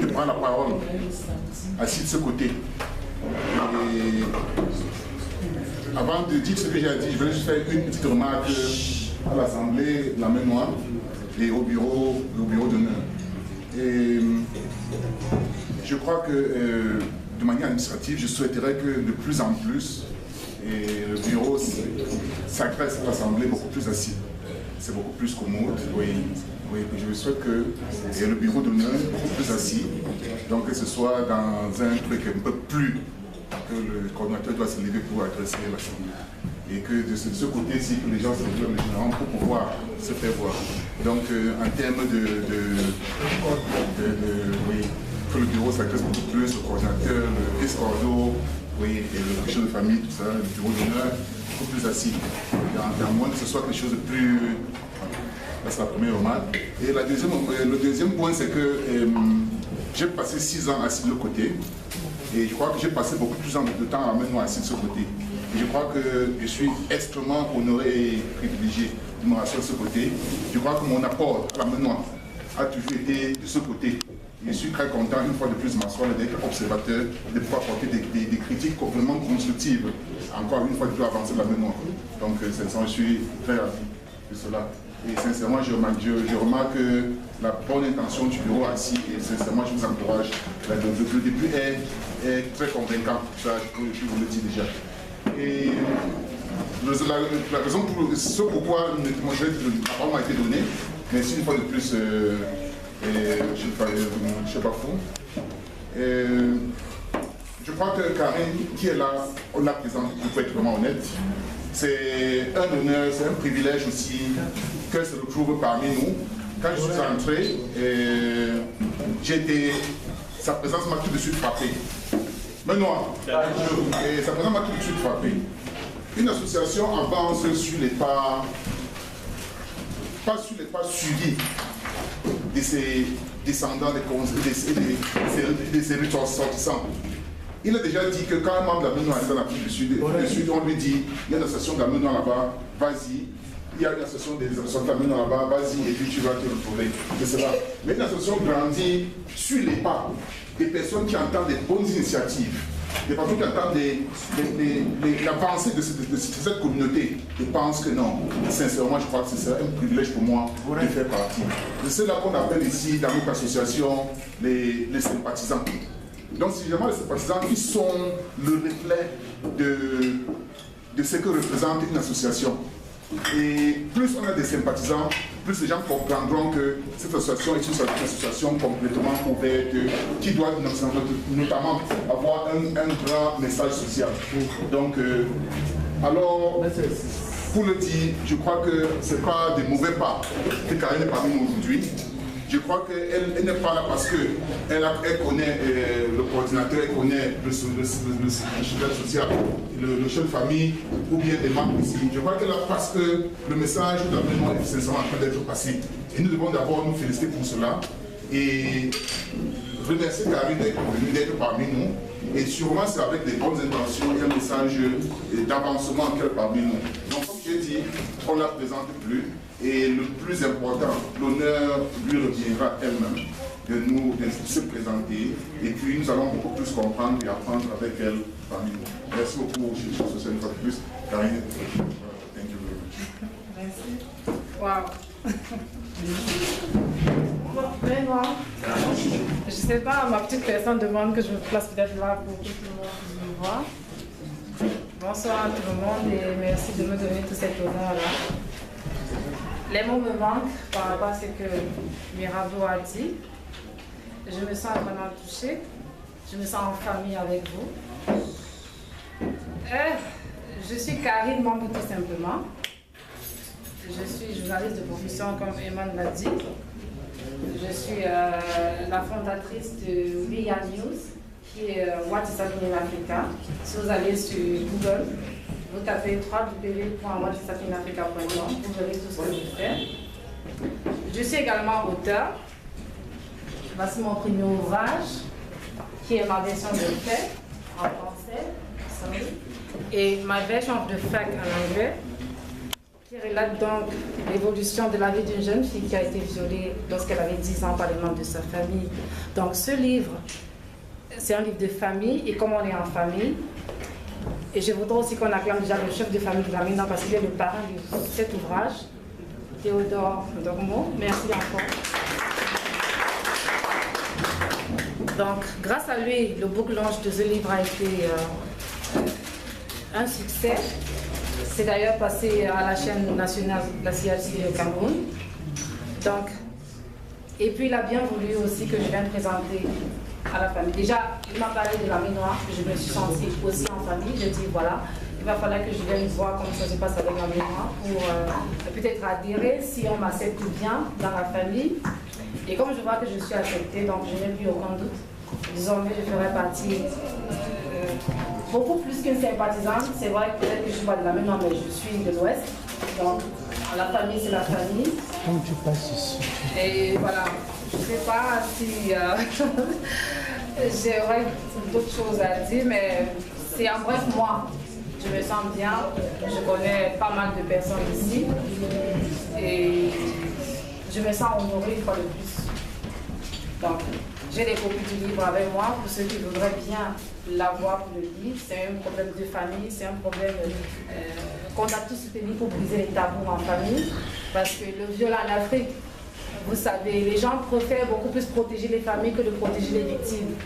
de prendre la parole, assis de ce côté. Et avant de dire ce que j'ai dit, je vais juste faire une petite remarque à l'Assemblée, la main noire, et au bureau d'honneur. Et je crois que de manière administrative, je souhaiterais que de plus en plus, et le bureau s'agresse à l'Assemblée beaucoup plus assis. C'est beaucoup plus commode, oui. Oui, je souhaite que le bureau d'honneur beaucoup plus assis, donc que ce soit dans un truc un peu plus, que le coordinateur doit se lever pour adresser l'Assemblée. Et que de ce côté-ci, que les gens se lèvent généralement pour pouvoir se faire voir. Donc, en termes oui, que le bureau s'agresse beaucoup plus, le coordinateur, le vice-cordo, oui, et le chef de famille, tout ça, le bureau d'honneur, beaucoup plus assis. À moins que ce soit quelque chose de plus... Voilà. C'est la première remarque. Et le deuxième point, c'est que j'ai passé 6 ans assis de l'autre côté. Et je crois que j'ai passé beaucoup plus de temps à maintenant assis de ce côté. Et je crois que je suis extrêmement honoré et privilégié de me rasseoir de ce côté. Je crois que mon apport à la Menoire a toujours été de ce côté. Je suis très content, une fois de plus, de m'asseoir d'être observateur, de pouvoir apporter des critiques vraiment constructives. Encore une fois, de plus avancer la Menoire. Donc, sincèrement, je suis très ravi de cela. Et sincèrement, je remarque la bonne intention du bureau assis et sincèrement, je vous encourage. Le début est très convaincant, ça, je vous le dis déjà. Et la raison pour ce pourquoi la parole m'a été donnée, mais une fois de plus, je ne sais pas fou. Je crois que Karine, qui est là, on l'a présentée, pour être vraiment honnête. C'est un honneur, c'est un privilège aussi qu'elle se retrouve parmi nous. Quand je suis entré, sa présence m'a tout de suite frappé. Benoît, sa présence m'a tout de suite frappé. Une association avance sur les pas, pas sur les pas suivis de ses descendants, de ses ressortissants. Il a déjà dit que quand un membre de la Menoire est dans l'Afrique du Sud, on lui dit il y a une association de la Menoire là-bas, vas-y. Il y a une association des associations de la Menoire là-bas, vas-y, et puis tu vas te retrouver. C'est cela. Mais une association grandit sur les pas des personnes qui entendent des bonnes initiatives, des personnes qui entendent l'avancée de cette communauté. Je pense que non. Sincèrement, je crois que c'est un privilège pour moi de faire partie. C'est là qu'on appelle ici, dans notre association, les sympathisants. Donc, c'est vraiment les sympathisants qui sont le reflet de ce que représente une association. Et plus on a des sympathisants, plus les gens comprendront que cette association est une association complètement ouverte, qui doit notamment avoir un grand message social. Donc, alors, pour le dire, je crois que ce n'est pas des mauvais pas que Karine est parmi nous aujourd'hui. Je crois qu'elle n'est pas là parce qu'elle connaît le coordinateur, elle connaît le secrétaire social, le chef de famille ou bien des membres ici. Je crois qu'elle est là parce que le message de la Menoire est sincèrement en train d'être passé. Et nous devons d'abord nous féliciter pour cela et remercier Karine d'être parmi nous. Et sûrement c'est avec des bonnes intentions et un message d'avancement qu'elle est parmi nous. Donc comme j'ai dit, on ne la présente plus. Et le plus important, l'honneur lui reviendra elle-même de se présenter. Et puis nous allons beaucoup plus comprendre et apprendre avec elle parmi nous. Merci beaucoup, je suis social une fois de plus. Karine, thank you very much. Merci. Waouh. Benoît, je ne sais pas, ma petite personne demande que je me place peut-être là pour que tout le monde me voit. Bonsoir à tout le monde et merci de me donner tout cet honneur-là. Les mots me manquent par rapport à ce que Mirabeau a dit. Je me sens vraiment touchée. Je me sens en famille avec vous. Je suis Karine Mambou tout simplement. Je suis journaliste de profession comme Eman l'a dit. Je suis la fondatrice de WIA News, qui est What is happening in Africa. Si vous allez sur Google, vous tapez www.whatishappinginafrica.com, vous verrez tout ce que je fais. Je suis également auteur. Voici mon premier ouvrage, qui est ma version de fait en français, et ma version de fact en anglais. qui relate donc l'évolution de la vie d'une jeune fille qui a été violée lorsqu'elle avait 10 ans par les membres de sa famille. Donc ce livre, c'est un livre de famille, et comme on est en famille, et je voudrais aussi qu'on acclame déjà le chef de famille de la Ménan parce qu'il est le parrain de cet ouvrage, Théodore Dormo. Merci encore. Donc, grâce à lui, le book launch de ce livre a été un succès. C'est d'ailleurs passé à la chaîne nationale de la CRTV au Cameroun. Donc, et puis il a bien voulu aussi que je vienne présenter à la famille. Déjà, il m'a parlé de la mémoire, que je me suis sentie aussi en famille. Je dis voilà, il va falloir que je vienne voir comment ça se passe avec la mémoire pour peut-être adhérer si on m'accepte bien dans la famille. Et comme je vois que je suis acceptée, donc je n'ai plus aucun doute. Désormais, je ferai partie beaucoup plus qu'une sympathisante. C'est vrai que peut-être que je ne suis pas de la mémoire, mais je suis de l'Ouest. Donc, la famille, c'est la famille. Quand tu passes ici. Et voilà, je ne sais pas si j'aurais d'autres choses à dire, mais c'est en bref, moi, je me sens bien. Je connais pas mal de personnes ici et je me sens honorée une fois de plus. Donc, j'ai des copies du livre avec moi pour ceux qui voudraient bien l'avoir pour le lire. C'est un problème de famille, c'est un problème qu'on a tous soutenu pour briser les tabous en famille. Parce que le viol en Afrique, vous savez, les gens préfèrent beaucoup plus protéger les familles que de protéger les victimes.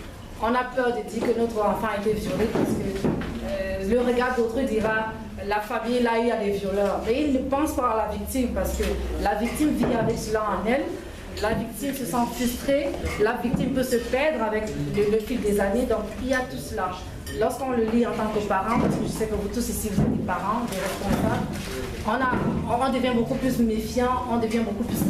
On a peur de dire que notre enfant a été violé parce que le regard d'autrui dira la famille là il y a des violeurs. Mais ils ne pensent pas à la victime parce que la victime vit avec cela en elle. La victime se sent frustrée, la victime peut se perdre avec le fil des années, donc il y a tout cela. Lorsqu'on le lit en tant que parent, parce que je sais que vous tous ici vous êtes des parents, des responsables, on devient beaucoup plus méfiant, on devient beaucoup plus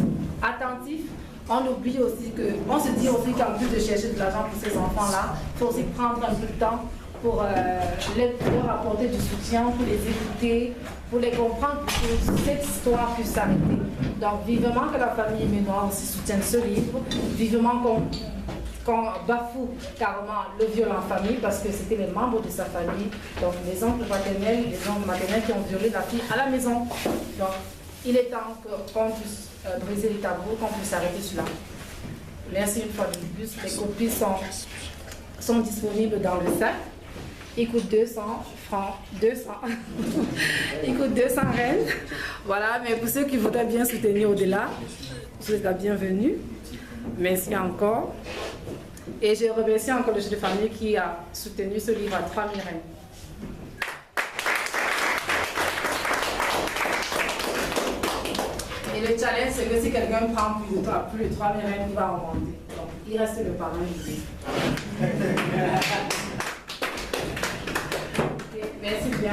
attentif. On oublie aussi on se dit aussi qu'en plus de chercher de l'argent pour ces enfants-là, il faut aussi prendre un peu de temps pour leur apporter du soutien, pour les écouter, pour les comprendre, pour que cette histoire puisse s'arrêter. Donc vivement que la famille Ménoire aussi soutienne ce livre, vivement qu'on bafoue carrément le viol en famille parce que c'était les membres de sa famille, donc les oncles paternels, les oncles maternels qui ont violé la fille à la maison. Donc il est temps qu'on puisse briser les tabous, qu'on puisse arrêter cela. Merci une fois de plus. Les copies sont disponibles dans le sac. Il coûte 200 francs, 200. Il coûte 200 rennes. Voilà, mais pour ceux qui voudraient bien soutenir au-delà, vous êtes la bienvenue. Merci encore. Et je remercie encore le chef de famille qui a soutenu ce livre à 3 000 rennes. Et le challenge, c'est que si quelqu'un prend plus de 3 000 rennes, il va en monter. Donc, il reste le parrain du Merci bien.